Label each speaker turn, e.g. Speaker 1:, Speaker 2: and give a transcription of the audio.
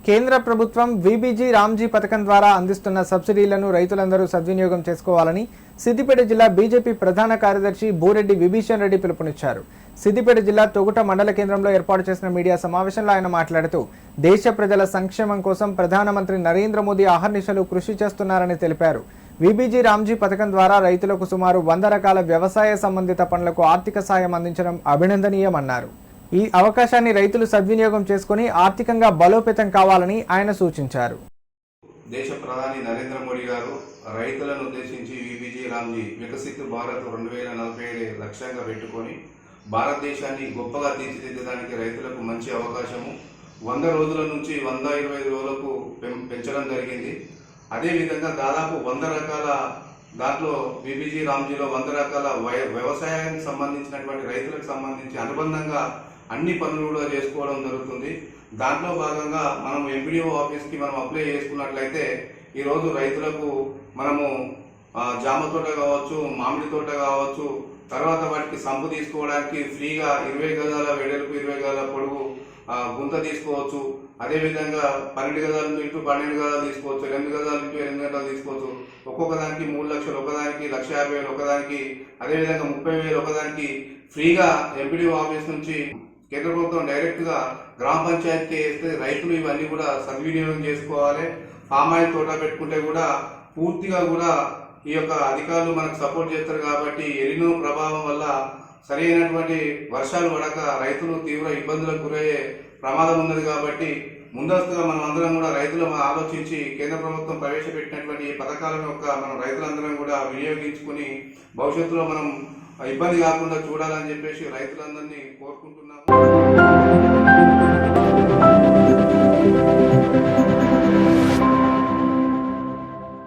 Speaker 1: కేంద్ర ప్రభుత్వం వీబీజీ రామ్జీ పథకం ద్వారా అందిస్తున్న సబ్సిడీలను రైతులందరూ సద్వినియోగం చేసుకోవాలని సిద్దిపేట జిల్లా బీజేపీ ప్రధాన కార్యదర్శి బోరెడ్డి విభీషణ్ రెడ్డి పిలుపునిచ్చారు. సిద్దిపేట జిల్లా తొగుట మండల కేంద్రంలో ఏర్పాటు చేసిన మీడియా సమావేశంలో ఆయన మాట్లాడుతూ దేశ ప్రజల సంక్షేమం కోసం ప్రధానమంత్రి నరేంద్ర మోదీ అహర్నిశలు కృషి చేస్తున్నారని తెలిపారు. వీబీజీ రామ్జీ పథకం ద్వారా రైతులకు సుమారు 100 రకాల వ్యవసాయ సంబంధిత పనులకు ఆర్థిక సాయం అందించడం అభినందనీయమన్నారు. ఈ అవకాశాన్ని రైతులు సద్వినియోగం చేసుకుని ఆర్థికంగా బలోపేతం కావాలని ఆయన సూచించారు.
Speaker 2: దేశ ప్రధాని నరేంద్ర మోడీ గారు రైతులను ఉద్దేశించి వీబీజీ రామ్జీ వికసిత్ భారత్ 2047 లక్ష్యంగా పెట్టుకొని భారతదేశాన్ని గొప్పగా తీర్చిదిద్దడానికి రైతులకు మంచి అవకాశము 100 రోజుల నుంచి 125 రోజులకు పెంచడం జరిగింది. అదేవిధంగా దాదాపు 100 రకాల దాంట్లో వీబీజీ రామ్జీలో 100 రకాల వ్యవసాయానికి సంబంధించినటువంటి రైతులకు సంబంధించి అనుబంధంగా అన్ని పనులు కూడా చేసుకోవడం జరుగుతుంది. దాంట్లో భాగంగా మనం ఎంపీడీఓ ఆఫీస్కి మనం అప్లై చేసుకున్నట్లయితే ఈరోజు రైతులకు మనము జామ తోట కావచ్చు, మామిడి తోట కావచ్చు, తర్వాత వాటికి సంపు తీసుకోవడానికి ఫ్రీగా 20 గజాల వెడల్పు 20 గజాల పొడవు గుంత తీసుకోవచ్చు. అదేవిధంగా 12 గజాల ఇంటూ 12 గజాలు తీసుకోవచ్చు, 8 గజాల ఇంటూ 8 గజాలు తీసుకోవచ్చు. ఒక్కొక్క దానికి 3 లక్షలు, ఒకదానికి 1,50,000 ఒకదానికి, అదేవిధంగా 30,000 ఒకదానికి ఫ్రీగా ఎంపీడీఓ ఆఫీస్ నుంచి కేంద్ర ప్రభుత్వం డైరెక్ట్గా గ్రామ పంచాయతీకి వేస్తే రైతులు ఇవన్నీ కూడా సద్వినియోగం చేసుకోవాలి. ఫామ్ ఆయిల్ తోట పెట్టుకుంటే కూడా పూర్తిగా కూడా ఈ యొక్క అధికారులు మనకు సపోర్ట్ చేస్తారు కాబట్టి ఎలినో ప్రభావం వల్ల సరైనటువంటి వర్షాలు పడక రైతులు తీవ్ర ఇబ్బందులకు గురయ్యే ప్రమాదం ఉన్నది. కాబట్టి ముందస్తుగా మనం అందరం కూడా రైతులు ఆలోచించి కేంద్ర ప్రభుత్వం ప్రవేశపెట్టినటువంటి ఈ పథకాలను మనం రైతులందరం కూడా వినియోగించుకుని భవిష్యత్తులో మనం ఇబ్బంది కాకుండా చూడాలని చెప్పేసి రైతులందరినీ కోరుకుంటున్నాము.